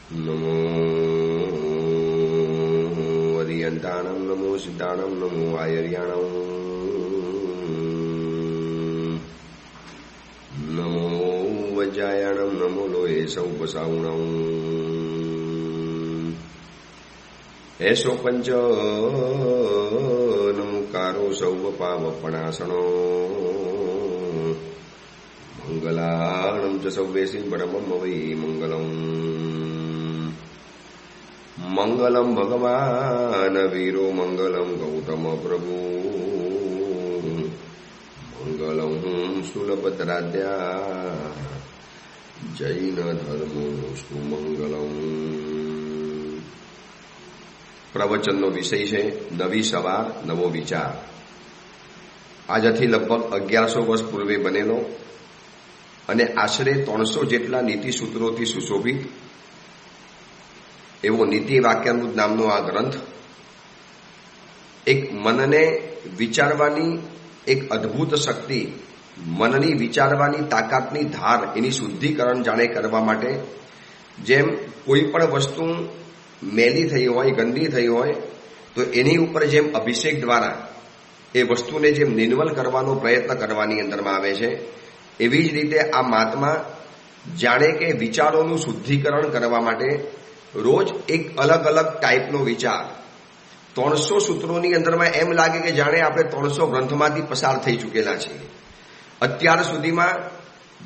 નમો અરિયંતાણમ, નમો સિદ્ધાણમ, નમો આયર્યાણમ, નમો વજ્જાયાણમ, નમો લોહે સૌપસાવણમ, એસો પંચ નમુકારો સૌ પાવપણાસણો, મંગલાણમ ચ સૌવેસી પરમમ વૈ મંગલમ. મંગલમ ભગવાન વીરો, મંગલમ ગૌતમ પ્રભુ, મંગલમ શૂલભદ્રાદ્યા, જૈન ધર્મોસ્તુ મંગલમ. પ્રવચનનો વિષય છે નવી સવાર, નવો વિચાર. આજથી લગભગ 1100 વર્ષ પૂર્વે બનેલો અને આશરે 300 જેટલા નીતિ સૂત્રોથી સુશોભિત એવો નીતિ વાક્યામૃત નામનો આ ગ્રંથ એક મનને વિચારવાની એક અદ્ભુત શક્તિ, મનની વિચારવાની તાકાતની ધાર, એની શુદ્ધિકરણ જાણે કરવા માટે, જેમ કોઈ પણ વસ્તુ મેલી થઈ હોય, ગંદી થઈ હોય તો એની ઉપર જેમ અભિષેક દ્વારા એ વસ્તુને જેમ નિર્મલ કરવાનો પ્રયત્ન કરવાની અંદરમાં આવે છે, એવી જ રીતે આ મહાત્મા જાણે કે વિચારોનું શુદ્ધિકરણ કરવા માટે રોજ એક અલગ અલગ ટાઈપનો વિચાર 300 સૂત્રોની અંદરમાં એમ લાગે કે જાણે આપણે 300 ગ્રંથમાંથી પસાર થઈ ચૂકેલા છીએ. અત્યાર સુધીમાં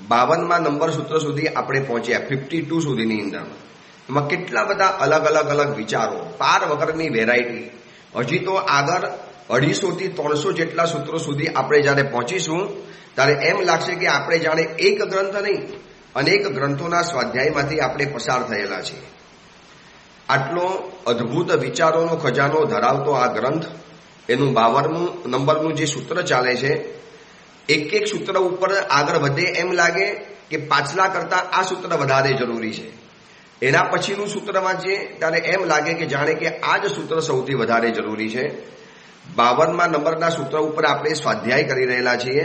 52મા નંબર સૂત્ર સુધી આપણે પહોંચ્યા, 52 સુધીની અંદરમાં. એમાં કેટલા બધા અલગ અલગ વિચારો, પાર વગરની વેરાયટી. હજી તો આગળ 250 થી 300 જેટલા સૂત્રો સુધી આપણે જ્યારે પહોંચીશું ત્યારે એમ લાગશે કે આપણે જાણે એક ગ્રંથ નહીં, અનેક ગ્રંથોના સ્વાધ્યાયમાંથી આપણે પસાર થયેલા છીએ. આટલો અદ્ભુત વિચારોનો ખજાનો ધરાવતો આ ગ્રંથ, એનું 52 નંબરનું જે સૂત્ર ચાલે છે, એક એક સૂત્ર ઉપર આગળ વધે એમ લાગે કે પાછલા કરતાં આ સૂત્ર વધારે જરૂરી છે. એના પછીનું સૂત્ર વાંચીએ ત્યારે એમ લાગે કે જાણે કે આ જ સૂત્ર સૌથી વધારે જરૂરી છે. 52મા નંબરના સૂત્ર ઉપર આપણે સ્વાધ્યાય કરી રહેલા છીએ.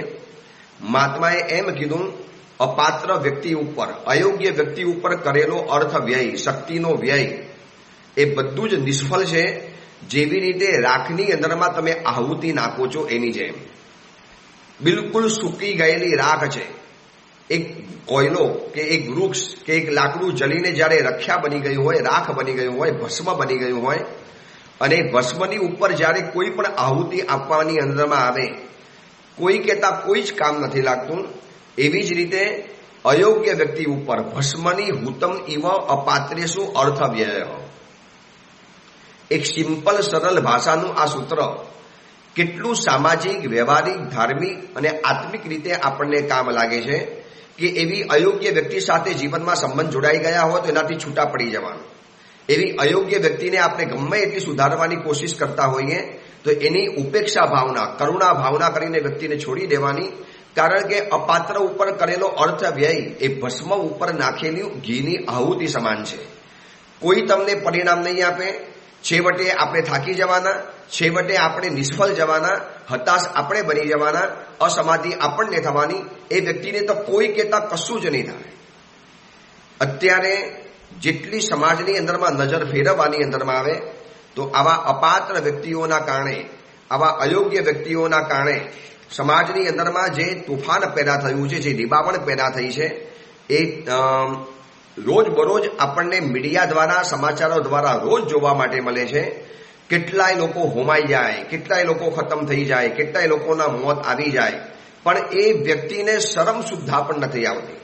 મહાત્માએ એમ કીધું, અપાત્ર વ્યક્તિ ઉપર, અયોગ્ય વ્યક્તિ ઉપર કરેલો અર્થ વ્યય, શક્તિનો વ્યય, એ બધું જ નિષ્ફળ છે. જેવી રીતે રાખની અંદરમાં તમે આહુતિ નાખો છો એની જેમ. બિલકુલ સૂકી ગયેલી રાખ છે. એક કોયલો કે એક વૃક્ષ કે એક લાકડું જલીને જ્યારે રખ્યા બની ગયું હોય, રાખ બની ગયું હોય, ભસ્મ બની ગયું હોય, અને ભસ્મની ઉપર જ્યારે કોઈ પણ આહુતિ આપવાની અંદરમાં આવે, કોઈ કહેતા કોઈ જ કામ નથી લાગતું. એવી જ રીતે અયોગ્ય વ્યક્તિ ઉપર ભસ્મની હુતમ ઇવ અપાત્રેષુ અર્થવ્યય. એક સિમ્પલ સરળ ભાષાનું આ સૂત્ર કેટલું સામાજિક, વ્યવહારિક, ધાર્મિક અને આત્મિક રીતે આપણને કામ લાગે છે કે એવી અયોગ્ય વ્યક્તિ સાથે જીવનમાં સંબંધ જોડાઈ ગયા હોય તો એનાથી છૂટા પડી જવાનું. એવી અયોગ્ય વ્યક્તિને આપણે ગમે એટલી સુધારવાની કોશિશ કરતા હોઈએ તો એની ઉપેક્ષા ભાવના, કરુણા ભાવના કરીને વ્યક્તિને છોડી દેવાની. કારણ કે અપાત્ર ઉપર કરેલો અર્થ વ્યય એ ભસ્મ ઉપર નાખેલી ઘીની આહુતિ સમાન છે. કોઈ તમને પરિણામ નહીં આપે. છેવટે આપણે થાકી જવાના, છેવટે આપણે નિષ્ફળ જવાના, હતાશ આપણે બની જવાના, અસમાધિ આપણને થવાની. એ વ્યક્તિને તો કોઈ કહેતા કશું જ નહીં થાય. અત્યારે જેટલી સમાજની અંદરમાં નજર ફેરવવાની અંદરમાં આવે તો આવા અપાત્ર વ્યક્તિઓના કારણે, આવા અયોગ્ય વ્યક્તિઓના કારણે સમાજની અંદરમાં જે તુફાન પેદા થયું છે, જે નિબાવણ પેદા થઈ છે, એ રોજબરોજ આપણને મીડિયા દ્વારા, સમાચારો દ્વારા રોજ જોવા માટે મળે છે. કેટલાય લોકો હોમાઈ જાય, કેટલાય લોકો ખતમ થઈ જાય, કેટલાય લોકોના મોત આવી જાય, પણ એ વ્યક્તિને શરમ સુદ્ધા પણ નથી આવતી.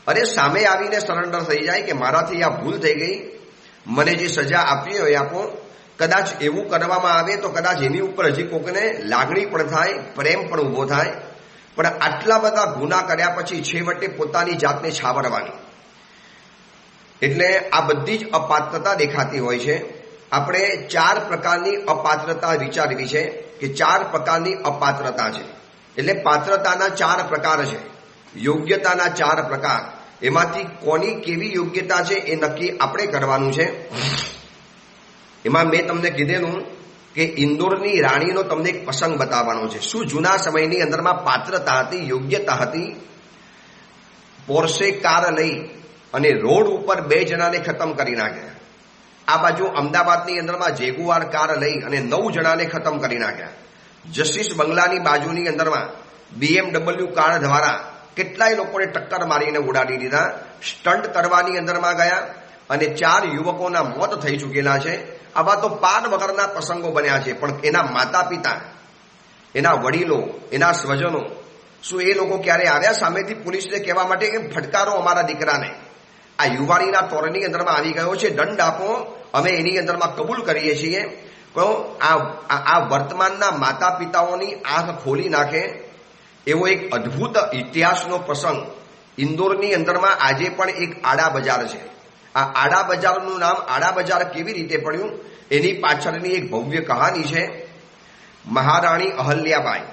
અરે સામે આવીને સરેન્ડર થઈ જાય કે મારાથી આ ભૂલ થઈ ગઈ, મને જે સજા આપવી હોય આપો. કદાચ એવું કરવામાં આવે તો કદાચ એની ઉપર હજી કોકને લાગણી પણ થાય, પ્રેમ પણ ઊભો થાય. પણ આટલા બધા ગુના કર્યા પછી છેવટે પોતાની જાતને છાવરવાની. એટલે આ બધી જ અપાત્રતા દેખાતી હોય છે. આપણે 4 પ્રકારની અપાત્રતા વિચારવી છે કે 4 પ્રકારની અપાત્રતા છે. એટલે પાત્રતાના 4 પ્રકાર છે, યોગ્યતાના 4 પ્રકાર. એમાંથી કોની કેવી યોગ્યતા છે એ નક્કી આપણે કરવાનું છે. એમાં મેં તમને કીધેલું કે ઇન્દોરની રાણીનો તમને એક પ્રસંગ બતાવવાનો છે. શું જૂના સમયની અંદરમાં પાત્રતા હતી, યોગ્યતા હતી. પોર્શે કાર લઈ અને રોડ ઉપર 2 જણાને ખતમ કરી નાખ્યા. આ બાજુ અમદાવાદની અંદરમાં જેગુઆર કાર લઈ અને 9 જણાને ખતમ કરી નાખ્યા. જસ્ટિસ બંગલાની બાજુની અંદરમાં BMW કાર દ્વારા કેટલાય લોકોને ટક્કર મારીને ઉડાડી દીધા. સ્ટન્ટ કરવાની અંદરમાં ગયા અને 4 યુવકોના મોત થઈ ચૂકેલા છે. આવા તો પાર વગરના પ્રસંગો બન્યા છે. પણ એના માતા પિતા, એના વડીલો, એના સ્વજનો, શું એ લોકો ક્યારે આવ્યા સામેથી પોલીસને કહેવા માટે કે ફટકારો અમારા દીકરાને? આ યુવાનીના તોરની અંદરમાં આવી ગયો છે, દંડ આપો, અમે એની અંદરમાં કબૂલ કરીએ છીએ. તો આ વર્તમાનના માતા પિતાઓની આંખ ખોલી નાખે એવો એક અદ્ભુત ઇતિહાસનો પ્રસંગ ઇન્દોરની અંદરમાં આજે પણ એક આડા બજાર છે. આ આડા બજારનું નામ આડા બજાર કેવી રીતે પડ્યું એની પાછળની એક ભવ્ય કહાની છે. મહારાણી અહલ્યાબાઈ,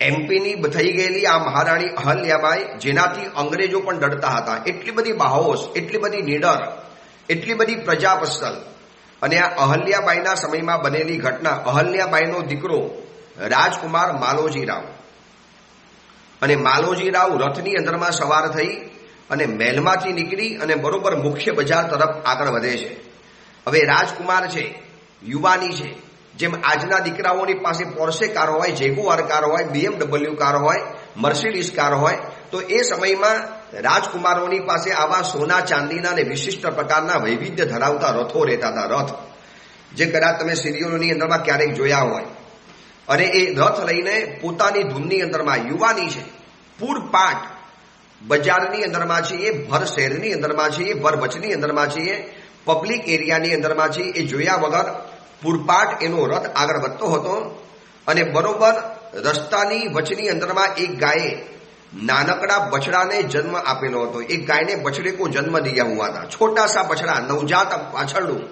એમપીની થઈ ગયેલી આ મહારાણી અહલ્યાબાઈ, જેનાથી અંગ્રેજો પણ ડરતા હતા. એટલી બધી બાહોશ, એટલી બધી નીડર, એટલી બધી પ્રજાપસ્તલ. અને આ અહલ્યાબાઈના સમયમાં બનેલી ઘટના, અહલ્યાબાઈનો દીકરો રાજકુમાર માલોજીરાવ, અને માલોજીરાવ રથની અંદરમાં સવાર થઈ અને મહેલમાંથી નીકળી અને બરોબર મુખ્ય બજાર તરફ આગળ વધે છે. હવે રાજકુમાર છે, યુવાની છે. જેમ આજના દીકરાઓની પાસે પોર્શે કાર હોય, જેગુઆર કાર હોય, BMW કાર હોય, મર્સિડીઝ કાર હોય, તો એ સમયમાં રાજકુમારોની પાસે આવા સોના ચાંદીના અને વિશિષ્ટ પ્રકારના વૈવિધ્ય ધરાવતા રથો રહેતા હતા. રથ જે કદાચ તમે સિરિયલોની અંદરમાં ક્યારેક જોયા હોય. અને એ રથ લઈને પોતાની ધૂનની અંદરમાં, યુવાની છે, પૂરપાટ બજારની અંદરમાં છીએ, ભર શહેરની અંદરમાં છીએ, ભર વચની અંદરમાં છીએ, પબ્લિક એરિયાની અંદરમાં છીએ, એ જોયા વગર પૂરપાટ એનો રથ આગળ વધતો હતો. અને બરોબર રસ્તાની વચની અંદરમાં એક ગાયે નાનકડા બછડાને જન્મ આપેલો હતો. એક ગાયને બछड़े को जन्म दिया हुआ था. छोटा सा बछड़ा, नवजात પાછળનું,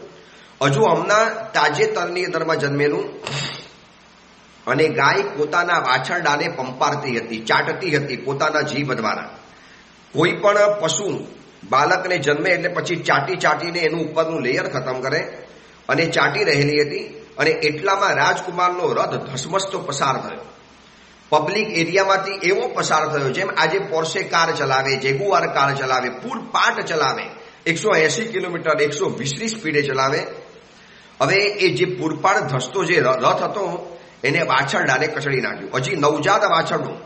હજુ હમણાં તાજેતરની અંદરમાં જન્મેલું. અને ગાય પોતાના વાછરડાને પંપારતી હતી, ચાટતી હતી પોતાના જીભ દ્વારા. કોઈ પણ પશુ બાળકને જન્મે એટલે પછી ચાટી ચાટીને એનું ઉપરનું લેયર ખતમ કરે અને ચાટી રહેલી હતી. અને એટલામાં રાજકુમારનો રથ ધસમસતો પસાર થયો. પબ્લિક એરિયામાંથી એવો પસાર થયો જેમ આજે પોર્શે કાર ચલાવે, જેગુઆર કાર ચલાવે, પૂરપાટ ચલાવે, 180 કિલોમીટર 120ની સ્પીડે ચલાવે. હવે એ જે પૂરપાટ ધસતો જે રથ હતો એને વાછરડાને કચડી નાખ્યું. હજી નવજાત વાછરડું,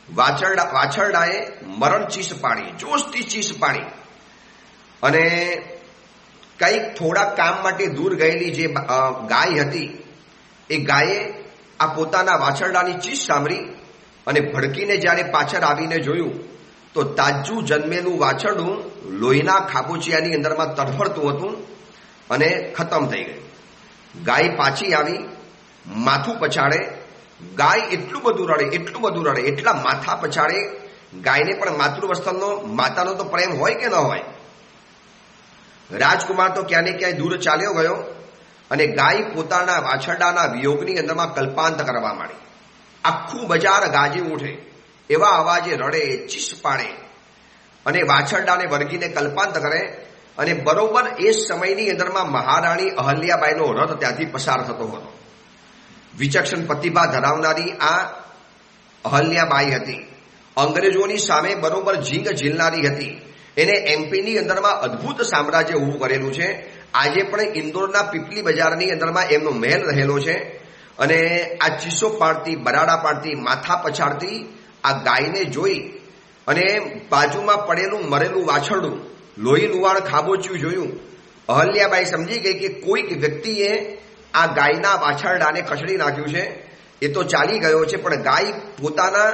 વાછરડાએ મરણ ચીસ પાડી, જોશથી ચીસ પાડી. અને કંઈક થોડા કામ માટે દૂર ગયેલી જે ગાય હતી, એ ગાયે આ પોતાના વાછરડાની ચીસ સાંભળી અને ભડકીને જ્યારે પાછળ આવીને જોયું તો તાજું જન્મેલું વાછરડું લોહીના ખાબોચિયાની અંદરમાં તડફડતું હતું અને ખતમ થઈ ગયું. ગાય પાછી આવી, માથું પછાડે. ગાય એટલું બધું રડે, એટલા માથા પછાડે. ગાયને પણ માતૃવસ્તનનો, માતાનો તો પ્રેમ હોય કે ન હોય. રાજકુમાર તો ક્યાં ને ક્યાંય દૂર ચાલ્યો ગયો અને ગાય પોતાના વાછરડાના વિયોગની અંદરમાં કલ્પાંત કરવા માંડી. આખું બજાર ગાજી ઉઠે, એવા અવાજે રડે, ચીસ પાડે અને વાછરડાને વળગીને કલ્પાંત કરે. અને બરોબર એ સમયની અંદરમાં મહારાણી અહલ્યાબાઈનો રથ ત્યાંથી પસાર થતો હતો. વિચક્ષણ પ્રતિભા ધરાવનારી આ અહલ્યાબાઈ હતી. અંગ્રેજોની સામે બરોબર જીંગ ઝીલનારી હતી. એને એમપીની અંદરમાં અદ્ભુત સામ્રાજ્ય ઊભું કરેલું છે. આજે પણ ઇન્દોરના પીપલી બજારની અંદરમાં એમનો મહેલ રહેલો છે. અને આ ચીસો પાડતી, બરાડા પાડતી, માથા પછાડતી આ ગાયને જોઈ અને બાજુમાં પડેલું મરેલું વાછરડું, લોહી લુવાણ ખાબોચ્યું જોયું. અહલ્યાબાઈ સમજી ગઈ કે કોઈક વ્યક્તિએ આ ગાયના વાછરડાને કચડી નાખ્યું છે. એ તો ચાલી ગયો છે, પણ ગાય પોતાના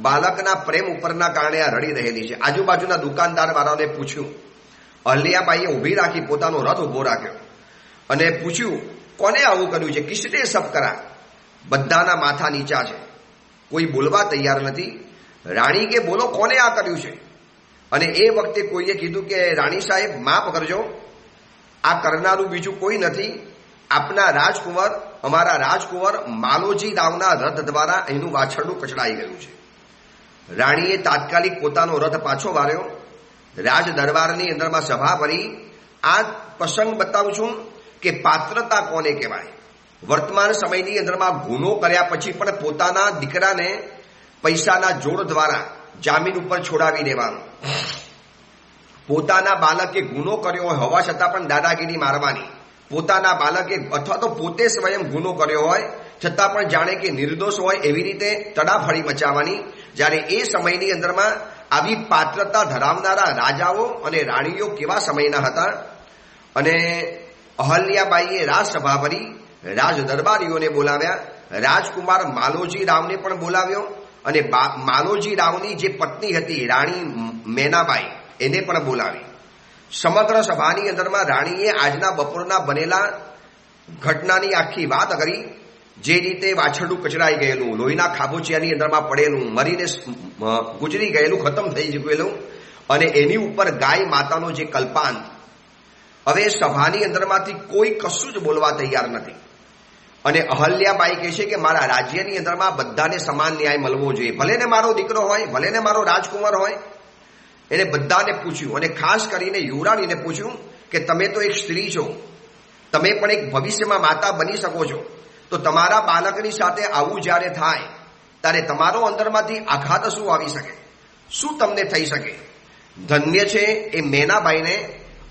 બાળકના પ્રેમ ઉપરના કારણે આ રડી રહેલી છે. આજુબાજુના દુકાનદાર વાળાને પૂછ્યું. અહલ્યાબાઈએ ઊભી રાખી, પોતાનો રથ ઊભો રાખ્યો અને પૂછ્યું, કોને આવું કર્યું છે? કિસને સબ કરા? બધાના માથા નીચા છે, કોઈ બોલવા તૈયાર નથી. રાણી કે બોલો, કોને આ કર્યું છે? અને એ વખતે કોઈએ કીધું કે રાણી સાહેબ માફ કરજો, આ કરનારું બીજું કોઈ નથી, આપના રાજકુંવર, અમારા રાજકુંવર માલોજી રાવના રથ દ્વારા અહીંનું વાછરડું કચડાઈ ગયું છે. રાણીએ તાત્કાલિક પોતાનો રથ પાછો વાળ્યો. રાજ દરબારની અંદરમાં સભા ભરી. આ પ્રસંગ બતાવું છું કે પાત્રતા કોને કહેવાય. વર્તમાન સમયની અંદરમાં ગુનો કર્યા પછી પણ પોતાના દીકરાને પૈસાના જોડ દ્વારા જામીન ઉપર છોડાવી દેવાનું. પોતાના બાળકે ગુનો કર્યો હોય હોવા છતાં પણ દાદાગીરી મારવાની, પોતાના બાળકે અથવા તો પોતે સ્વયં ગુનો કર્યો હોય છતાં પણ જાણે કે નિર્દોષ હોય એવી રીતે તડાફડી મચાવવાની. જ્યારે એ સમયની અંદરમાં આવી પાત્રતા ધરાવનારા રાજાઓ અને રાણીઓ કેવા સમયના હતા. અને અહલ્યાબાઈએ રાજસભા ભરી, રાજ દરબારીઓને બોલાવ્યા, રાજકુમાર માલોજી રાવને પણ બોલાવ્યો અને માલોજી રાવની જે પત્ની હતી રાણી મેનાબાઈ એને પણ બોલાવી. સમગ્ર સભાની અંદરમાં રાણીએ આજના બપોરના બનેલા ઘટનાની આખી વાત કરી. જે રીતે વાછરડું કચરાઈ ગયેલું, લોહીના ખાબોચિયાની અંદરમાં પડેલું, મરીને ગુજરી ગયેલું, ખતમ થઈ ગયેલું, અને એની ઉપર ગાય માતાનો જે કલ્પાંત. હવે સભાની અંદરમાંથી કોઈ કશું જ બોલવા તૈયાર નથી. અને અહલ્યાબાઈ કહે છે કે મારા રાજ્યની અંદરમાં બધાને સમાન ન્યાય મળવો જોઈએ, ભલે ને મારો દીકરો હોય, ભલે ને મારો રાજકુમાર હોય. એને બધાને પૂછ્યું અને ખાસ કરીને યુવરાણીને પૂછ્યું કે તમે તો એક સ્ત્રી છો, તમે પણ એક ભવિષ્યમાં માતા બની શકો છો, તો તમારા બાળકની સાથે આવું જ્યારે થાય ત્યારે તમારો અંદરમાંથી આઘાત શું આવી શકે, શું તમને થઈ શકે. ધન્ય છે એ મેનાબાઈને.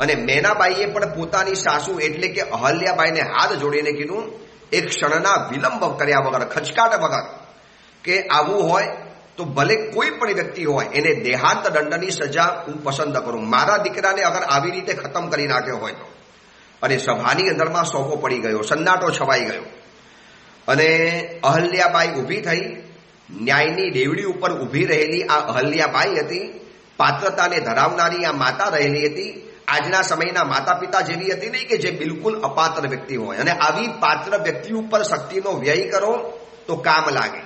અને મેનાબાઈએ પણ પોતાની સાસુ એટલે કે અહલ્યાબાઈને હાથ જોડીને કીધું, એક ક્ષણના વિલંબ કર્યા વગર, ખચકાટ વગર, કે આવું હોય તો ભલે કોઈ પણ વ્યક્તિ હોય એને દેહાંત દંડની સજા હું પસંદ કરું, મારા દીકરાને અગર આવી રીતે ખતમ કરી નાખ્યો હોય તો. અને સભાની અંદરમાં સોંપો પડી ગયો, સન્નાટો છવાઈ ગયો. અને અહલ્યાબાઈ ઊભી થઈ. ન્યાયની દેવડી ઉપર ઊભી રહેલી આ અહલ્યાબાઈ હતી. પાત્રતાને ધરાવનારી આ માતા રહેલી હતી. આજના સમયના માતા પિતા જેવી હતી નહીં કે જે બિલકુલ અપાત્ર વ્યક્તિ હોય. અને આવી પાત્ર વ્યક્તિ ઉપર શક્તિનો વ્યય કરો તો કામ લાગે.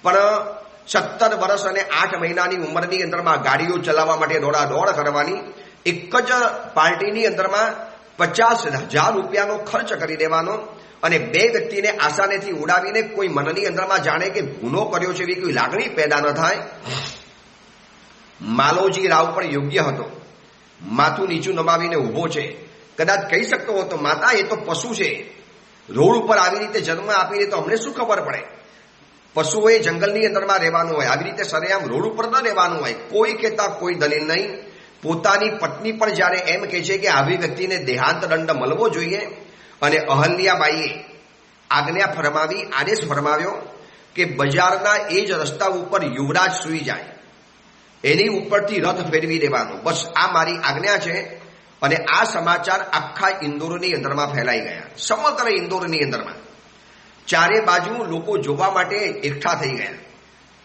પણ 17 વર્ષ અને 8 મહિનાની ઉંમરની અંદરમાં ગાડીઓ ચલાવવા માટે દોડાદોડ કરવાની, એક જ પાર્ટીની અંદરમાં 50,000 રૂપિયાનો ખર્ચ કરી દેવાનો, અને બે વ્યક્તિને આસાનીથી ઉડાવીને કોઈ મનની અંદરમાં જાણે કે ગુનો કર્યો છે એવી કોઈ લાગણી પેદા ન થાય. માલોજી રાવ પણ યોગ્ય હતો. માથું નીચું નમાવીને ઊભો છે. કદાચ કહી શકતો હતો માતા એ તો પશુ છે, રોડ ઉપર આવી રીતે જન્મ આપી દે તો અમને શું ખબર પડે. પશુઓએ જંગલની અંદરમાં રહેવાનું હોય, આવી રીતે સરેઆમ રોડ ઉપર ન રહેવાનું હોય. કોઈ કહેતા કોઈ દલીલ નહીં. પોતાની પત્ની પણ જ્યારે એમ કહે છે કે આવી વ્યક્તિને દેહાંત દંડ મળવો જોઈએ, અને અહલ્યાબાઈએ આજ્ઞા ફરમાવી, આદેશ ફરમાવ્યો કે બજારના એ જ રસ્તા ઉપર યુવરાજ સૂઈ જાય, એની ઉપરથી રથ ફેરવી દેવાનો, બસ આ મારી આજ્ઞા છે. અને આ સમાચાર આખા ઇન્દોરની અંદરમાં ફેલાઈ ગયા. સમગ્ર ઇન્દોરની અંદરમાં ચારે બાજુ લોકો જોવા માટે એકઠા થઈ ગયા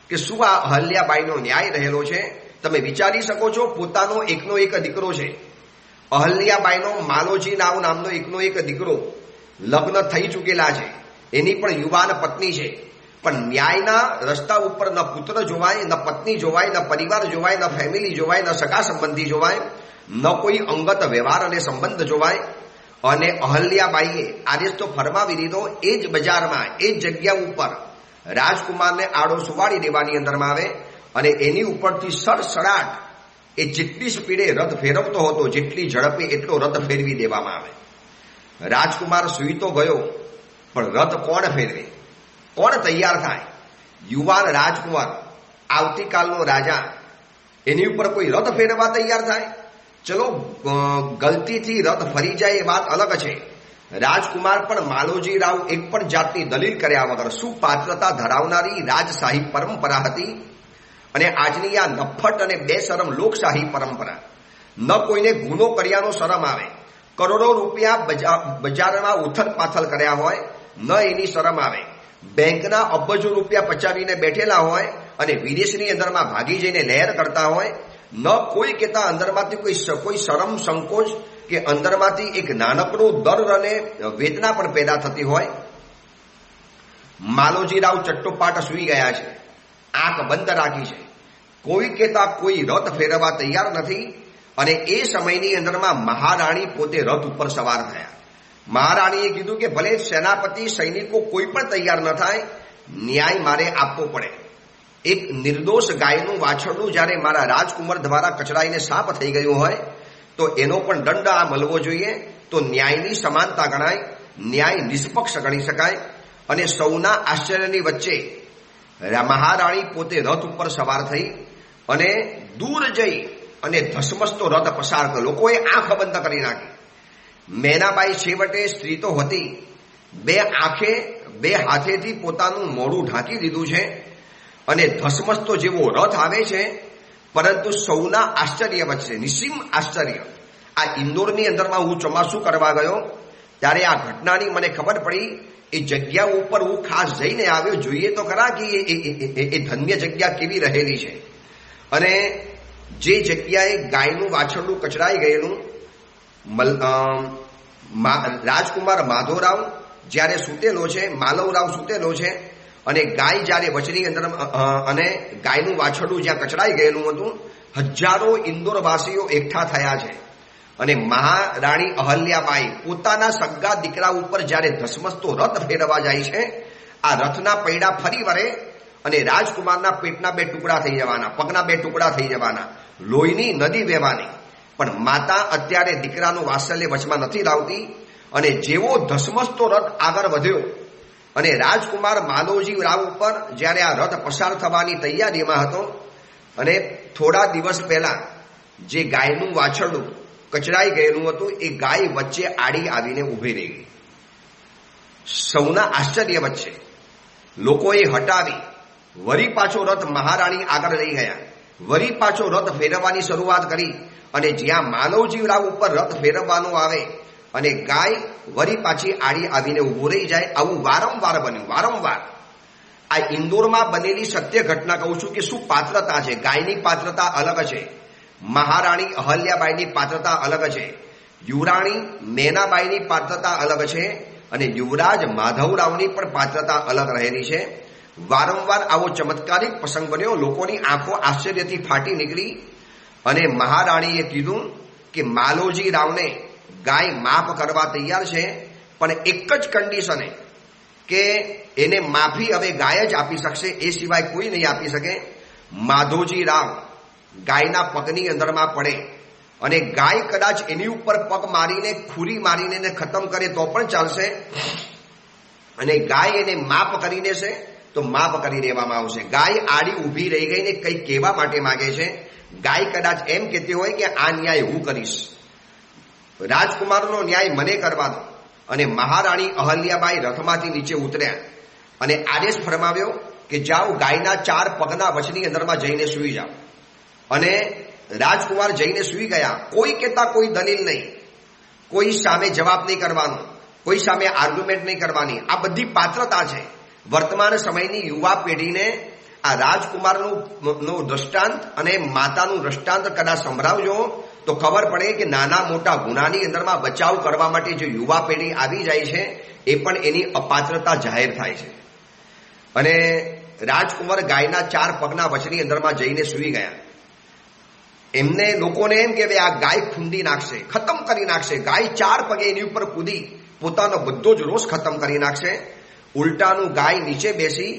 કે શું આ અહલ્યાબાઈનો ન્યાય રહેલો છે. તમે વિચારી શકો છો, પોતાનો એકનો એક દીકરો છે અહલ્યાબાઈનો, માલોજી રાવ નામનો એકનો એક દીકરો, લગ્ન થઈ ચૂકેલા છે, એની પણ યુવાન પત્ની છે. પણ ન્યાયના રસ્તા ઉપર ન પુત્ર જોવાય, ન પત્ની જોવાય, ન પરિવાર જોવાય, ન ફેમિલી જોવાય, ન સગા સંબંધી જોવાય, ન કોઈ અંગત વ્યવહાર અને સંબંધ જોવાય. અને અહલ્યાબાઈએ આદેશ તો ફરમાવી દીધો. એ જ બજારમાં, એ જ જગ્યા ઉપર રાજકુમારને આડો સુવાડી દેવાની અંદરમાં આવે, અને એની ઉપરથી સડસડાટ એ જેટલી સ્પીડે રથ ફેરવતો હતો, જેટલી ઝડપે એટલો રથ ફેરવી દેવામાં આવે. રાજકુમાર સૂઈ તો ગયો, પણ રથ કોણ ફેરવે, કોણ તૈયાર થાય? યુવાન રાજકુમાર, આવતીકાલનો રાજા, એની ઉપર કોઈ રથ ફેરવવા તૈયાર થાય? ચલો ગલતીથી રથ ફરી જાય એ વાત અલગ છે. રાજકુમાર પણ માલોજી રાવ એક પણ જાતની દલીલ કર્યા વગર, શું પાત્રતા ધરાવનારી રાજશાહી પરંપરા હતી. અને આજની આ નફ્ફટ અને બેશરમ લોકશાહી પરંપરા, ન કોઈને ગુનો કર્યાનો શરમ આવે, કરોડો રૂપિયા બજારમાં ઉથલ પાથલ કર્યા હોય ન એની શરમ આવે, બેંકના અબજો રૂપિયા પચાવીને બેઠેલા હોય અને વિદેશની અંદરમાં ભાગી જઈને લહેર કરતા હોય, ન કોઈ કહેતા અંદરમાંથી કોઈ શરમ સંકોચ કે અંદરમાંથી એક નાનકડો દર્દ અને વેદના પણ પેદા થતી હોય. માલોજી રાવ ચટ્ટોપાટ સૂઈ ગયા છે, આંખ બંધ રાખી છે. કોઈ કહેતા કોઈ રથ ફેરવવા તૈયાર નથી. અને એ સમયની અંદરમાં મહારાણી પોતે રથ ઉપર સવાર થયા. મહારાણીએ કીધું કે ભલે સેનાપતિ સૈનિકો કોઈ પણ તૈયાર ન થાય, ન્યાય મારે આપવો પડે. એક નિર્દોષ ગાયનું વાછરડું જ્યારે મારા રાજકુમાર દ્વારા કચડાઈને સાપ થઈ ગયું હોય તો એનો પણ દંડ આ મળવો જોઈએ. તો ન્યાયની સમાનતા ગણાય, ન્યાય નિષ્પક્ષ ગણી શકાય. અને સૌના આશ્ચર્યની વચ્ચે મહારાણી પોતે રથ ઉપર સવાર થઈ અને દૂર જઈ અને ધસમસતો રથ પસાર કર્યો. લોકોએ આંખ બંધ કરી નાખી. મેનાબાઈ છેવટે સ્ત્રી તો હતી, બે હાથેથી પોતાનું મોઢું ઢાંકી દીધું છે અને ધસમસતો જેવો રથ આવે છે. પરંતુ સૌના આશ્ચર્ય વચ્ચે નિસીમ આશ્ચર્ય. આ ઇન્દોરની અંદરમાં હું ચોમાસું કરવા ગયો ત્યારે આ ઘટનાની મને ખબર પડી. એ જગ્યા ઉપર હું ખાસ જઈને આવ્યો, જોઈએ તો ખરા કે એ ધન્ય જગ્યા કેવી રહેલી છે. અને જે જગ્યાએ ગાયનું વાછરડું કચરાઈ ગયેલું, રાજકુમાર માધવરાવ જ્યારે સૂતેલો છે, માલવરાવ સૂતેલો છે અને ગાય જ્યારે વચની અંદર અને ગાયનું વાછરડું જ્યાં કચરાઈ ગયેલું હતું, હજારો ઇન્દોરવાસીઓ એકઠા થયા છે. અને મહારાણી અહલ્યાબાઈ પોતાના સગા દીકરા ઉપર જ્યારે ધસમસતો રથ ફેરવા જાય છે, આ રથના પૈડા ફરી વળે અને રાજકુમારના પેટના 2 ટુકડા થઈ જવાના, પગના 2 ટુકડા થઈ જવાના, લોહીની નદી વહેવાની. પણ માતા અત્યારે દીકરાનું વાત્સલ્ય વચમાં નથી લાવતી. અને જેવો ધસમસતો રથ આગળ વધ્યો અને રાજકુમાર માધવજી રાવ ઉપર જ્યારે આ રથ પસાર થવાની તૈયારીમાં હતો અને થોડા દિવસ પહેલા જે ગાયનું વાછરડું કચરાઈ ગયેલું હતું, એ ગાય વચ્ચે આડી આવીને ઊભી રહી ગઈ. સૌના આશ્ચર્ય વચ્ચે લોકોએ હટાવી વરી પાછો રથ મહારાણી આગળ લઈ ગયા. વરી પાછો રથ ફેરવવાની શરૂઆત કરી અને જ્યાં માનવજી રાવ ઉપર રથ ફેરવવાનો આવે અને ગાય વરી પાછી આડી આવીને ઊભો રહી જાય, આવું વારંવાર બન્યું. વારંવાર આ ઇન્દોરમાં બનેલી સત્ય ઘટના કહું છું કે શું પાત્રતા છે. ગાયની પાત્રતા અલગ છે, મહારાણી અહલ્યાબાઈની પાત્રતા અલગ છે, યુવરાણી મેનાબાઈની પાત્રતા અલગ છે અને યુવરાજ માધવરાવની પણ પાત્રતા અલગ રહેલી છે. વારંવાર આવો ચમત્કારિક પ્રસંગ બન્યો. લોકોની આંખો આશ્ચર્યથી ફાટી નીકળી અને મહારાણીએ કીધું કે માલોજી રાવને ગાય માફ કરવા તૈયાર છે, પણ એક જ કન્ડિશને કે એને માફી હવે ગાય જ આપી શકશે, એ સિવાય કોઈ નહીં આપી શકે. માધવજી રાવ ગાયના પગની અંદરમાં પડે અને ગાય કદાચ એની ઉપર પગ મારીને ખુરી મારીને ખતમ કરે તો પણ ચાલશે, અને ગાય એને માફ કરી દેશે તો માફ કરી દેવામાં આવશે. ગાય આડી ઊભી રહી ગઈને કંઈ કહેવા માટે માગે છે. ગાય કદાચ એમ કહેતી હોય કે આ ન્યાય હું કરીશ, રાજકુમારનો ન્યાય મને કરવા દો. અને મહારાણી અહલ્યાબાઈ રથમાંથી નીચે ઉતર્યા અને આદેશ ફરમાવ્યો કે જાઓ, ગાયના 4 પગના વચની અંદરમાં જઈને સૂઈ જાઓ. અને રાજકુમાર જઈને સૂઈ ગયા. કોઈ કહેતા કોઈ દલીલ નહીં, કોઈ સામે જવાબ નહીં કરવાનો, કોઈ સામે આર્ગ્યુમેન્ટ નહીં કરવાની. આ બધી પાત્રતા છે. વર્તમાન સમયની યુવા પેઢીને આ રાજકુમારનું દ્રષ્ટાંત અને માતાનું દ્રષ્ટાંત કદાચ સંભળાવજો તો ખબર પડે કે નાના મોટા ગુનાની અંદરમાં બચાવ કરવા માટે જે યુવા પેઢી આવી જાય છે એ પણ એની અપાત્રતા જાહેર થાય છે. અને રાજકુમાર ગાયના 4 પગના વચની અંદરમાં જઈને સૂઈ ગયા. એમને લોકોને એમ કે આ ગાય ખૂંદી નાખશે, ખતમ કરી નાખશે. ગાય 4 પગે એની ઉપર કૂદી પોતાનો બધો જ રોષ ખતમ કરી નાખશે. ઉલટાનું ગાય નીચે બેસી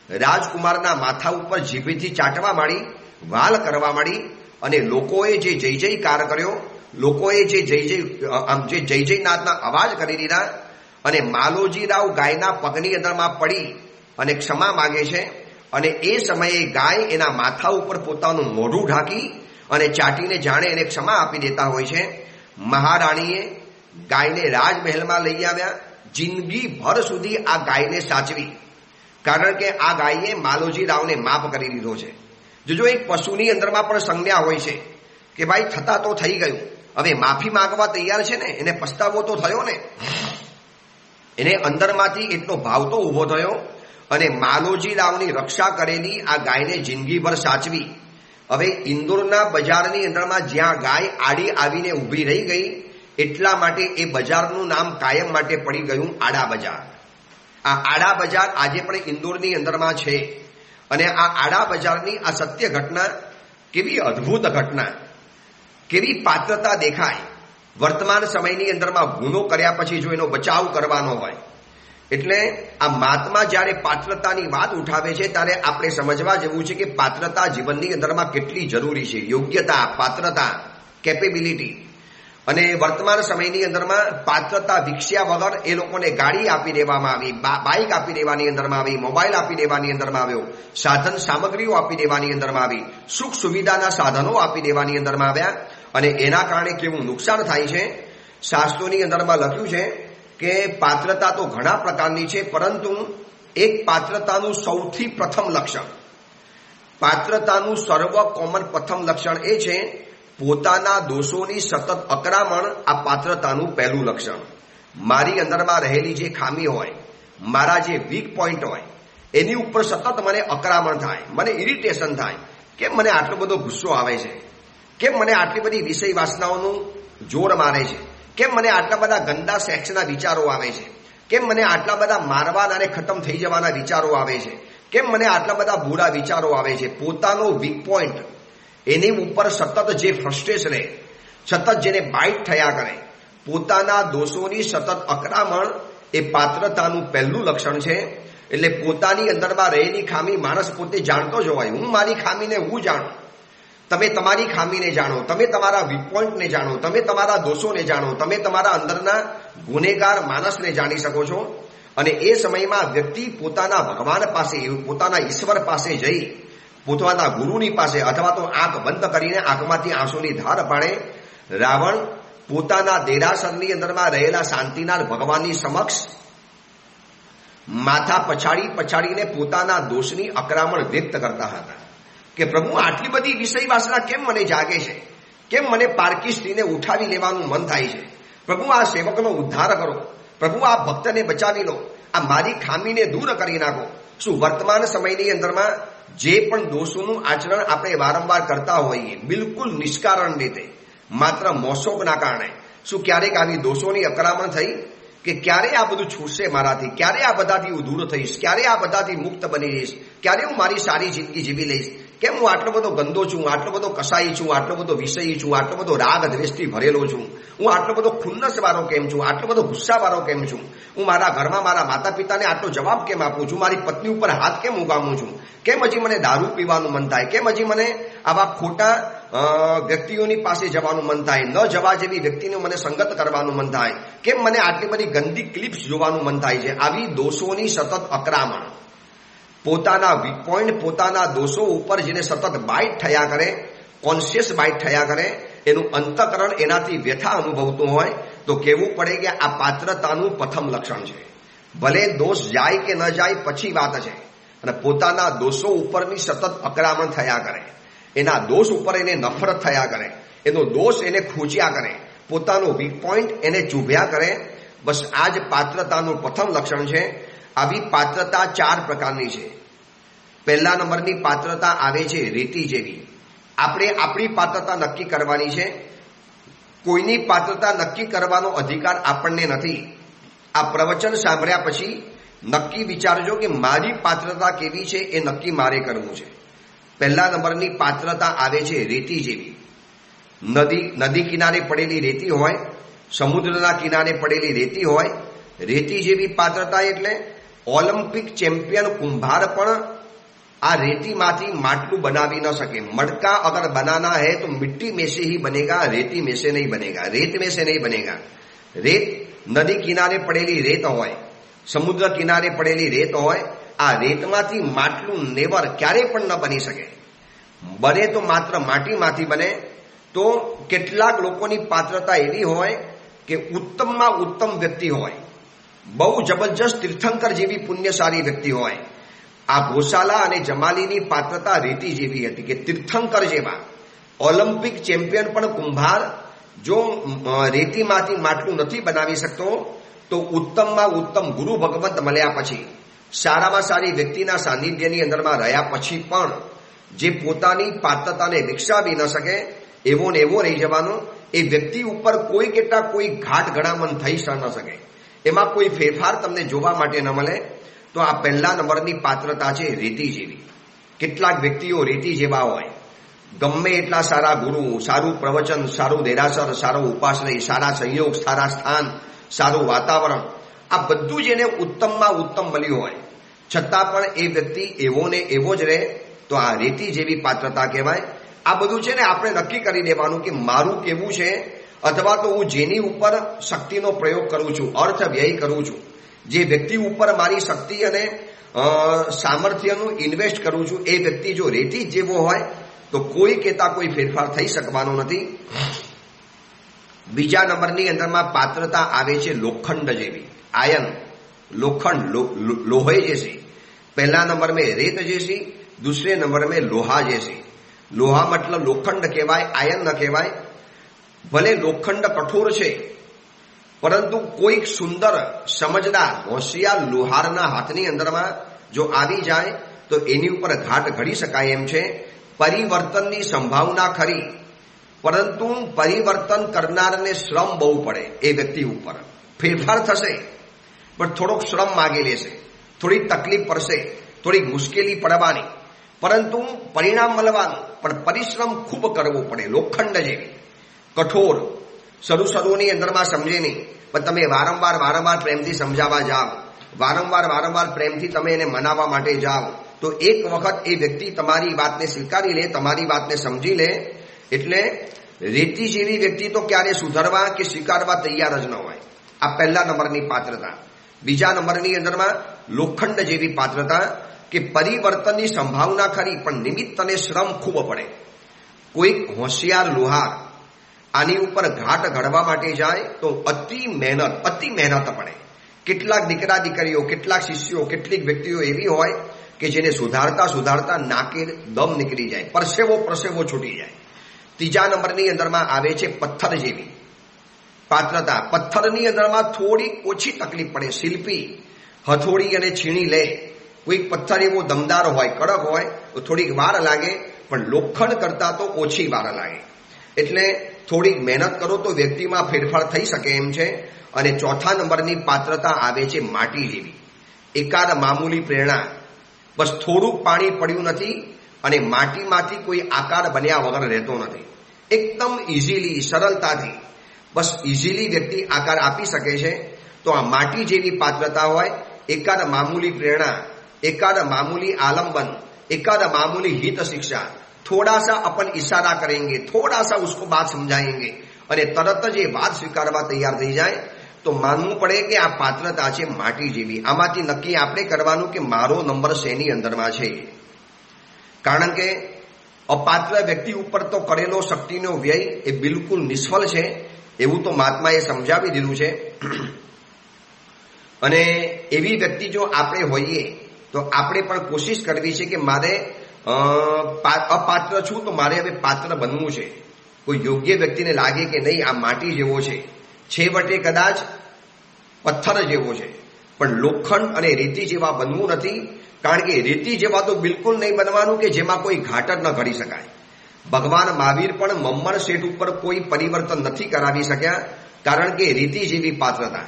રાજકુમારના માથા ઉપર જીભથી ચાટવા માંડી, વાલ કરવા માંડી. અને લોકોએ જે જય જયકાર કર્યો, લોકોએ જે જય જયનાથના અવાજ કરી દીધા. અને માલોજી રાવ ગાયના પગની અંદરમાં પડી અને ક્ષમા માગે છે. અને એ સમયે ગાય એના માથા ઉપર પોતાનું મોઢું ઢાંકી અને ચાટીને જાણે એને ક્ષમા આપી દેતા હોય છે. મહારાણીએ ગાયને રાજમહેલમાં લઈ આવ્યા. જિંદગી ભર સુધી આ ગાયને સાચવી, કારણ કે આ ગાયે માલોજી રાવને માફ કરી દીધો છે. જો એક પશુની અંદરમાં પણ સંજ્ઞા હોય છે કે ભાઈ થતા તો થઈ ગયું, હવે માફી માંગવા તૈયાર છે ને, એને પસ્તાવો તો થયો ને, એને અંદરમાંથી એટલો ભાવ તો ઊભો થયો. અને માલોજી રાવની રક્ષા કરેલી આ ગાયને જિંદગીભર સાચવી. હવે ઇન્દોરના બજારની અંદરમાં જ્યાં ગાય આડી આવીને ઊભી રહી ગઈ, એટલા માટે એ બજારનું નામ કાયમ માટે પડી ગયું આડા બજાર. આ આડા બજાર આજે પણ ઇન્દોરની અંદરમાં છે. અને આ આડા બજારની આ સત્ય ઘટના કેવી અદ્ભુત ઘટના, કેવી પાત્રતા દેખાય. વર્તમાન સમયની અંદરમાં ગુનો કર્યા પછી જો એનો બચાવ કરવાનો હોય, એટલે આ મહાત્મા જ્યારે પાત્રતાની વાત ઉઠાવે છે ત્યારે આપણે સમજવા જેવું છે કે પાત્રતા જીવનની અંદરમાં કેટલી જરૂરી છે. યોગ્યતા, પાત્રતા, કેપેબિલિટી. અને વર્તમાન સમયની અંદરમાં પાત્રતા વિકસ્યા વગર એ લોકોને ગાડી આપી દેવામાં આવી, બાઇક આપી દેવાની અંદરમાં આવી, મોબાઈલ આપી દેવાની અંદરમાં આવ્યો, સાધન સામગ્રીઓ આપી દેવાની અંદરમાં આવી, સુખ સુવિધાના સાધનો આપી દેવાની અંદરમાં આવ્યા. અને એના કારણે કેવું નુકસાન થાય છે. શાસ્ત્રોની અંદરમાં લખ્યું છે કે પાત્રતા તો ઘણા પ્રકારની છે, પરંતુ એક પાત્રતાનું સૌથી પ્રથમ લક્ષણ, પાત્રતાનું સર્વ કોમન પ્રથમ લક્ષણ એ છે પોતાના દોષોની સતત અકરામણ. આ પાત્રતાનું પહેલું લક્ષણ. મારી અંદરમાં રહેલી જે ખામી હોય, મારા જે વીક પોઈન્ટ હોય, એની ઉપર સતત મને અકરામણ થાય, મને ઇરિટેશન થાય. કેમ મને આટલો બધો ગુસ્સો આવે છે? કેમ મને આટલી બધી વિષય વાસનાઓનું જોર મારે છે? કેમ મને આટલા બધા ગંદા સેક્સના વિચારો આવે છે? કેમ મને આટલા બધા મારવાના અને ખતમ થઈ જવાના વિચારો આવે છે? કેમ મને આટલા બધા બુરા વિચારો આવે છે? પોતાનો વીક પોઈન્ટ, એની ઉપર સતત જે ફ્રસ્ટ્રેશન રહે, સતત જેને બાઇટ થયા કરે, પોતાના દોષોની સતત અકરામણ એ પાત્રતાનું પહેલું લક્ષણ છે. એટલે પોતાની અંદરમાં રહેલી ખામી માણસ પોતે જાણતો જ હોય. હું મારી ખામીને હું જાણું, તમે તમારી ખામીને જાણો, તમે તમારા વીક પોઈન્ટને જાણો, તમે તમારા દોષોને જાણો, તમે તમારા અંદરના ગુનેગાર માણસને જાણી શકો છો. અને એ સમયમાં વ્યક્તિ પોતાના ભગવાન પાસે, પોતાના ઈશ્વર પાસે જઈ, પોતાના ગુરુની પાસે, અથવા તો આંખ બંધ કરીને આંખમાંથી આંસુની ધાર પાડે. રાવણ પોતાના દેરાસરની અંદરમાં રહેલા શાંતિનાથ ભગવાનની સમક્ષ માથા પછાડીને પોતાના દોષની અકરામણ વ્યક્ત કરતા હતા કે પ્રભુ, આટલી બધી વિષય વાસના કેમ મને જાગે છે? કેમ મને પારકી સ્ત્રીને ઉઠાવી લેવાનું મન થાય છે? પ્રભુ, આ સેવકનો ઉદ્ધાર કરો. પ્રભુ, આ ભક્તને બચાવી લો. આ મારી ખામીને દૂર કરી નાખો. શું વર્તમાન સમયની અંદરમાં જે પણ દોષોનું આચરણ આપણે વારંવાર કરતા હોઈએ, બિલકુલ નિષ્કારણ રીતે, માત્ર મોસોકના કારણે, શું ક્યારેક આવી દોષોની અકરામણ થઈ કે ક્યારે આ બધું છૂટશે મારાથી? ક્યારે આ બધાથી હું દૂર થઈશ? ક્યારે આ બધાથી મુક્ત બની જઈશ? ક્યારે હું મારી સારી જિંદગી જીવી લઈશ? કેમ હું આટલો બધો ગંદો છું, આટલો બધો કસાઈ છું, આટલો બધો વિષયી છું, આટલો બધો રાગ દ્વેષથી ભરેલો છું? હું આટલો બધો ખુન્નસ વાળો કેમ છું? આટલો બધો ગુસ્સા વાળો કેમ છું? હું મારા ઘરમાં મારા માતા પિતાને આટલો જવાબ કેમ આપું છું? મારી પત્ની ઉપર હાથ કેમ ઉગામું છું? કેમ હજી મને દારૂ પીવાનું મન થાય? કેમ હજી મને આવા ખોટા વ્યક્તિઓની પાસે જવાનું મન થાય? ન જવા જેવી વ્યક્તિનું મને સંગત કરવાનું મન થાય? કેમ મને આટલી બધી ગંદી ક્લિપ્સ જોવાનું મન થાય છે? આવી દોષોની સતત અકરામણ, પોતાના વીક પોઈન્ટ, પોતાના દોષો ઉપર જેને સતત બાઇટ થયા કરે, કોન્શિયસ બાઇટ થયા કરે, એનું અંતઃકરણ એનાથી વ્યથા અનુભવતું હોય તો કહેવું પડે કે આ પાત્રતાનું પ્રથમ લક્ષણ છે. ભલે દોષ જાય કે ન જાય પછી વાત છે, અને પોતાના દોષો ઉપરની સતત અકરામણ થયા કરે, એના દોષ ઉપર એને નફરત થયા કરે, એનો દોષ એને ખૂંચ્યા કરે, પોતાનો વીક પોઈન્ટ એને ચૂભ્યા કરે. બસ આ જ પાત્રતાનું પ્રથમ લક્ષણ છે. આવી પાત્રતા 4 પ્રકારની છે. પહેલા નંબરની પાત્રતા આવે છે રેતી જેવી. આપણે આપણી પાત્રતા નક્કી કરવાની છે. કોઈની પાત્રતા નક્કી કરવાનો અધિકાર આપણને નથી. આ પ્રવચન સાંભળ્યા પછી નક્કી વિચારજો કે મારી પાત્રતા કેવી છે, એ નક્કી મારે કરવું છે. પહેલા નંબરની પાત્રતા આવે છે રેતી જેવી. નદી કિનારે પડેલી રેતી હોય, સમુદ્રના કિનારે પડેલી રેતી હોય. રેતી જેવી પાત્રતા એટલે ઓલિમ્પિક ચેમ્પિયન કુંભાર પણ આ रेतीમાંથી માટલું બનાવી ન શકે. मटका अगर बनाना है तो मिट्टी में से ही बनेगा, रेती में से नहीं बनेगा, रेत में से नहीं बनेगा. रेत નદી કિનારે પડેલી રેત હોય, સમુદ્ર કિનારે પડેલી રેત હોય, આ રેતમાંથી માટલું નેવર ક્યારેય પણ ન બની શકે. બને તો માત્ર માટીમાંથી બને. તો કેટલાક લોકોની પાત્રતા એવી હોય કે ઉત્તમમાં ઉત્તમ વ્યક્તિ હોય, બહુ જબરજસ્ત તીર્થંકર જેવી પુણ્યશાળી વ્યક્તિ હોય. આ ગોશાલા અને જમાલીની પાત્રતા રેતી જેવી હતી કે તીર્થંકર જેવા ઓલિમ્પિક ચેમ્પિયન પણ કુંભાર જો રેતીમાંથી માટલું નથી બનાવી શકતો, તો ઉત્તમમાં ઉત્તમ ગુરુ ભગવંત મળ્યા પછી, સારામાં સારી વ્યક્તિના સાનિધ્યની અંદરમાં રહ્યા પછી પણ જે પોતાની પાત્રતાને વિકસાવી ન શકે, એવો ને એવો રહી જવાનો. એ વ્યક્તિ ઉપર કોઈ કેટલા કોઈ ઘાટ ઘડામણ થઈ ન શકે, એમાં કોઈ ફેરફાર તમને જોવા માટે ન મળે. તો આ પહેલા નંબરની પાત્રતા છે રેતી જેવી. કેટલાક વ્યક્તિઓ રેતી જેવા હોય, ગમે એટલા સારા ગુરુ, સારું પ્રવચન, સારું દેરાસર, સારો ઉપાશ્રય, સારા સંયોગ, સારા સ્થાન, સારું વાતાવરણ, આ બધું જેને ઉત્તમમાં ઉત્તમ મળ્યું હોય, છતાં પણ એ વ્યક્તિ એવો ને એવો જ રહે, તો આ રેતી જેવી પાત્રતા કહેવાય. આ બધું છે ને આપણે નક્કી કરી દેવાનું કે મારું કેવું છે અથવા તો હું જેની ઉપર શક્તિનો પ્રયોગ કરું છું, અર્થ વ્યય કરું છું, જે વ્યક્તિ ઉપર મારી શક્તિ અને સામર્થ્યનું ઇન્વેસ્ટ કરું છું, એ વ્યક્તિ જો રેતી જેવો હોય તો કોઈ કહેતા કોઈ ફેરફાર થઈ શકવાનો નથી. બીજા નંબરની અંદરમાં પાત્રતા આવે છે લોખંડ જેવી, આયન, लोखंड लोहे जैसी. पहला नंबर में रेत जैसी, दूसरे नंबर में लोहा जैसी. लोहा मतलब लोखंड कहवाय, आयन न कहवाय. भले लोखंड कठोर है परंतु कोई सुंदर समझदार होशियार लोहारना हाथनी अंदरमां जो आवी जाए तो एनी उपर घाट घड़ी शकाय एम छे. परिवर्तननी संभावना खरी परंतु परिवर्तन करनारने श्रम बहु पड़े. ए व्यक्ति उपर फेरफार थशे પણ થોડોક શ્રમ માગી લેશે, થોડી તકલીફ પડશે, થોડી મુશ્કેલી પડવાની, પરંતુ પરિણામ મળવાનું, પણ પરિશ્રમ ખૂબ કરવો પડે. લોખંડ જેવી કઠોર, શરૂની અંદરમાં સમજે નહીં, પણ તમે વારંવાર પ્રેમથી સમજાવવા જાઓ, વારંવાર પ્રેમથી તમે એને મનાવવા માટે જાઓ, તો એક વખત એ વ્યક્તિ તમારી વાતને સ્વીકારી લે, તમારી વાતને સમજી લે. એટલે રેતી જેવી વ્યક્તિ તો ક્યારે સુધરવા કે સ્વીકારવા તૈયાર જ ન હોય. આ પહેલા નંબરની પાત્રતા. બીજા નંબરની અંદરમાં લોખંડ જેવી પાત્રતા કે પરિવર્તનની સંભાવના ખરી પણ નિમિત્ત અને શ્રમ ખૂબ પડે. કોઈક હોશિયાર લોહાર આની ઉપર ઘાટ ઘડવા માટે જાય તો અતિ મહેનત પડે. કેટલાક દીકરા દીકરીઓ, કેટલાક શિષ્યો, કેટલીક વ્યક્તિઓ એવી હોય કે જેને સુધારતા નાકે દમ નીકળી જાય, પરસેવો છૂટી જાય. ત્રીજા નંબરની અંદરમાં આવે છે પથ્થર જેવી પાત્રતા. પથ્થરની અંદરમાં થોડી ઓછી તકલીફ પડે. શિલ્પી હથોડી અને છીણી લે. કોઈક પથ્થર એવો દમદાર હોય, કડક હોય તો થોડીક વાર લાગે, પણ લોખંડ કરતા તો ઓછી વાર લાગે. એટલે થોડીક મહેનત કરો તો વ્યક્તિમાં ફેરફાર થઈ શકે એમ છે. અને ચોથા નંબરની પાત્રતા આવે છે માટી જેવી. એકાદ મામૂલી પ્રેરણા, બસ થોડુંક પાણી પડ્યું નથી અને માટીમાંથી કોઈ આકાર બન્યા વગર રહેતો નથી. એકદમ ઇઝીલી, સરળતાથી બસ ઇઝીલી વ્યક્તિ આકાર આપી શકે છે. તો આ માટી જેવી પાત્રતા હોય. एकाद मामूली प्रेरणा, एकाद मामूली आलंबन, एकाद मामूली हित शिक्षा, थोड़ा सा अपन इशारा करेंगे, थोड़ा सा उसको बात समझाएंगे અને તરત જ એ વાત સ્વીકારવા તૈયાર થઈ જાય તો માનવું પડે કે આ પાત્રતા છે માટી જેવી. આમાંથી નક્કી આપણે કરવાનું કે મારો નંબર શેની અંદરમાં છે. કારણ કે અપાત્ર વ્યક્તિ ઉપર તો કરેલો શક્તિનો વ્યય એ બિલકુલ નિષ્ફળ છે એવું તો મહાત્માએ સમજાવી દીધું છે. અને એવી વ્યક્તિ જો આપણે હોઈએ તો આપણે પણ કોશિશ કરવી છે કે મારે અપાત્ર છું તો મારે હવે પાત્ર બનવું છે. કોઈ યોગ્ય વ્યક્તિને લાગે કે નહીં આ માટી જેવો છે, છેવટે કદાચ પથ્થર જેવો છે, પણ લોખંડ અને રેતી જેવા બનવું નથી. કારણ કે રેતી જેવા તો બિલકુલ નહીં બનવાનું કે જેમાં કોઈ ઘાટ જ ન ઘડી શકાય. ભગવાન મહાવીર પણ મમ્મણ શેઠ ઉપર કોઈ પરિવર્તન નથી કરાવી શક્યા, કારણ કે રેતી જેવી પાત્રતા.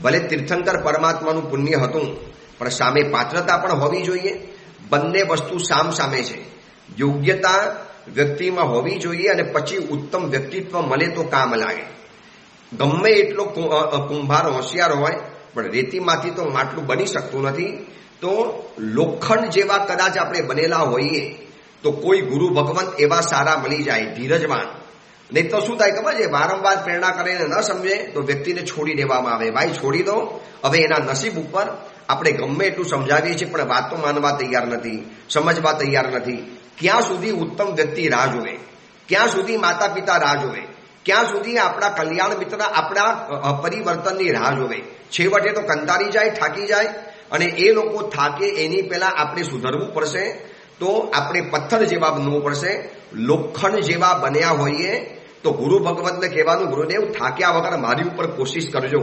ભલે તીર્થંકર પરમાત્માનું પુણ્ય હતું પણ સામે પાત્રતા પણ હોવી જોઈએ. બંને વસ્તુ સામે છે. યોગ્યતા વ્યક્તિમાં હોવી જોઈએ અને પછી ઉત્તમ વ્યક્તિત્વ મળે તો કામ લાગે. ગમે એટલો કુંભાર હોશિયાર હોય પણ રેતીમાંથી તો માટલું બની શકતું નથી. તો લોખંડ જેવા કદાચ આપણે બનેલા હોઈએ તો કોઈ ગુરુ ભગવંત એવા સારા મળી જાય, ધીરજવાન. નહીં તો શું થાય ખબર છે, વારંવાર પ્રેરણા કરીને ન સમજે તો વ્યક્તિને છોડી દેવામાં આવે. ભાઈ છોડી દો, હવે એના નસીબ ઉપર. આપણે ગમે એટલું સમજાવીએ છીએ પણ વાત તો માનવા તૈયાર નથી, સમજવા તૈયાર નથી. ક્યાં સુધી ઉત્તમ વ્યક્તિ રાહ જોવે, ક્યાં સુધી માતા પિતા રાહ જોવે, ક્યાં સુધી આપણા કલ્યાણ મિત્ર આપણા પરિવર્તનની રાહ જોવે. છેવટે તો કંટાળી જાય, થાકી જાય. અને એ લોકો થાકે એની પહેલા આપણે સુધરવું પડશે. તો આપણે પથ્થર જેવા બનવું પડશે. લોખંડ જેવા બન્યા હોઈએ તો ગુરુ ભગવતને કહેવાનું, ગુરુદેવ થાક્યા વગર મારી ઉપર કોશિશ કરજો.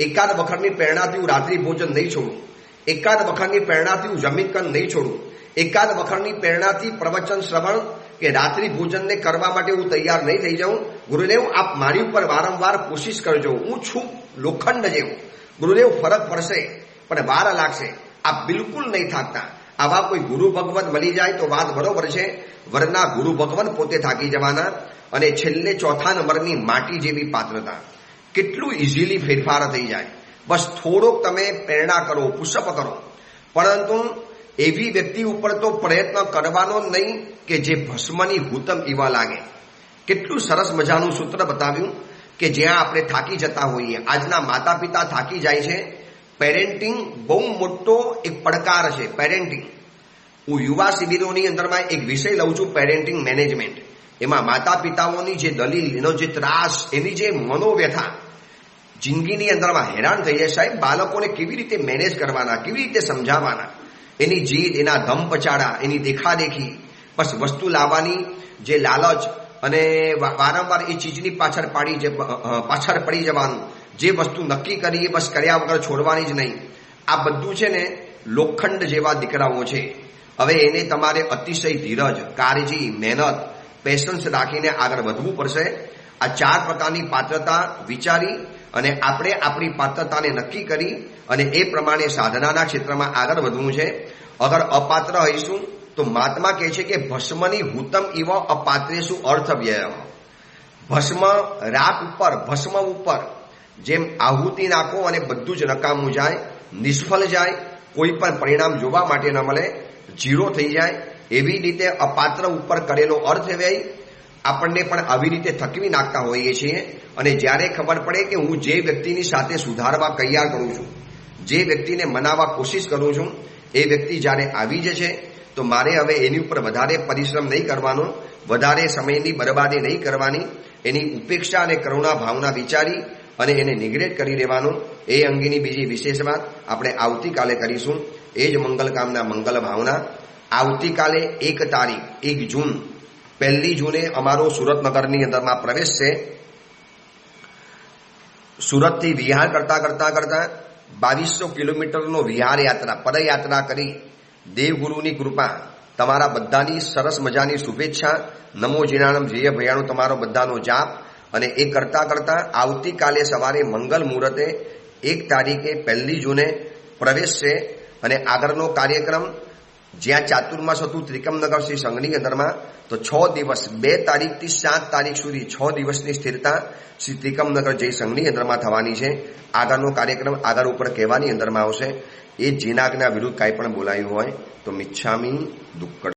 એકાદ વખતની પ્રેરણાથી હું રાત્રિ ભોજન નહીં છોડું, એકાદ વખતની પ્રેરણાથી હું જમીન કન નહીં છોડું, એકાદ વખતની પ્રેરણાથી પ્રવચન શ્રવણ કે રાત્રિ ભોજનને કરવા માટે હું તૈયાર નહીં થઈ જાઉં. ગુરુદેવ આપ મારી ઉપર વારંવાર કોશિશ કરજો. હું છું લોખંડ જેવું. ગુરુદેવ ફરક પડશે પણ વાર લાગશે. આપ બિલકુલ નહીં થાકતા. આવા કોઈ ગુરુ ભગવત મળી જાય તો વાત બરોબર છે, વરના ગુરુ ભગવાન પોતે થાકી જવાના. અને છેલ્લે ચોથા નંબરની માટી જેવી પાત્રતા. કેટલું ઇઝીલી ફેરફાર થઈ જાય. બસ થોડોક તમે પ્રેરણા કરો, પુશઅપ કરો, પરંતુ એવી વ્યક્તિ ઉપર તો પ્રયત્ન કરવાનો જ નહીં કે જે ભસ્મની હુતમ એવા લાગે. કેટલું સરસ મજાનું સૂત્ર બતાવ્યું કે જ્યાં આપણે થાકી જતા હોઈએ. આજના માતા પિતા થાકી જાય છે. પેરેન્ટિંગ બહુ મોટો એક પડકાર છે. પેરેન્ટિંગ, હું યુવા શિબિરોની અંદરમાં એક વિષય લઉં છું, પેરેન્ટિંગ મેનેજમેન્ટ. એમાં માતા પિતાઓની જે દલીલ, એનો જે ત્રાસ, એની જે મનોવ્યથા, જિંદગીની અંદરમાં હેરાન થઈ જાય. સાહેબ, બાળકોને કેવી રીતે મેનેજ કરવાના, કેવી રીતે સમજાવવાના, એની જીદ, એના ધમ પચાડા, એની દેખાદેખી, બસ વસ્તુ લાવવાની જે લાલચ અને વારંવાર એ ચીજની પાછળ પડી જવાનું, જે વસ્તુ નક્કી કરી એ બસ કર્યા વગર છોડવાની જ નહીં. આ બધું છે ને લોખંડ જેવા દીકરાઓ છે. હવે એને તમારે અતિશય ધીરજ, કાળજી, મહેનત, પેશન્સ રાખીને આગળ વધવું પડશે. આ 4 પ્રકારની પાત્રતા વિચારી અને આપણે આપણી પાત્રતાને નક્કી કરી અને એ પ્રમાણે સાધનાના ક્ષેત્રમાં આગળ વધવું છે. અગર અપાત્ર હઈશું તો મહાત્મા કહે છે કે ભસ્મની હુતમ ઇવ અપાત્રેષુ અર્થ વ્યય. ભસ્મ રાખ ઉપર, ભસ્મ ઉપર જેમ આહુતિ નાખો અને બધું જ નકામું જાય, નિષ્ફળ જાય, કોઈ પણ પરિણામ જોવા માટે ન મળે, ઝીરો થઈ જાય, એવી રીતે અપાત્ર ઉપર કરેલો અર્થ વ્યય આપણને પણ આવી રીતે થકવી નાખતા હોઈએ છીએ. અને જ્યારે ખબર પડે કે હું જે વ્યક્તિની સાથે સુધારવા તૈયાર કરું છું, જે વ્યક્તિને મનાવવા કોશિશ કરું છું, એ વ્યક્તિ જ્યારે આવી જશે તો મારે હવે એની ઉપર વધારે પરિશ્રમ નહીં કરવાનો, વધારે સમયની બરબાદી નહીં કરવાની, એની ઉપેક્ષા અને કરુણા ભાવના વિચારી અને એને નિગ્રેટ કરી દેવાનું. એ અંગેની બીજી વિશેષ વાત આપણે આવતીકાલે કરીશું. એ જ મંગલકામના મંગલ ભાવના. આવતીકાલે 1 તારીખ 1 જૂન, 1 જૂને અમારો સુરતનગરની અંદરમાં પ્રવેશ છે. સુરતથી વિહાર કરતા 2200 કિલોમીટરનો વિહાર યાત્રા, પદયાત્રા કરી દેવગુરુની કૃપા, તમારા બધાની સરસ મજાની શુભેચ્છા, નમો જીનાણમ જય ભયાણું તમારો બધાનો જાપ. અને એ કરતા આવતીકાલે સવારે મંગલ મુહૂર્તે 1 તારીખે 1 જૂને પ્રવેશ છે. અને આગળનો કાર્યક્રમ જ્યાં ચાતુર્માસ હતું ત્રિકમનગર શ્રી સંઘની અંદરમાં, તો 6 દિવસ 2 તારીખથી 7 તારીખ સુધી 6 દિવસની સ્થિરતા શ્રી ત્રિકમનગર જય સંઘની અંદરમાં થવાની છે. આગળનો કાર્યક્રમ આગળ ઉપર કહેવાની અંદરમાં આવશે. એ જીનાજ્ઞા વિરુદ્ધ કાંઈ પણ બોલાયું હોય તો મિચ્છામી દુક્કડ.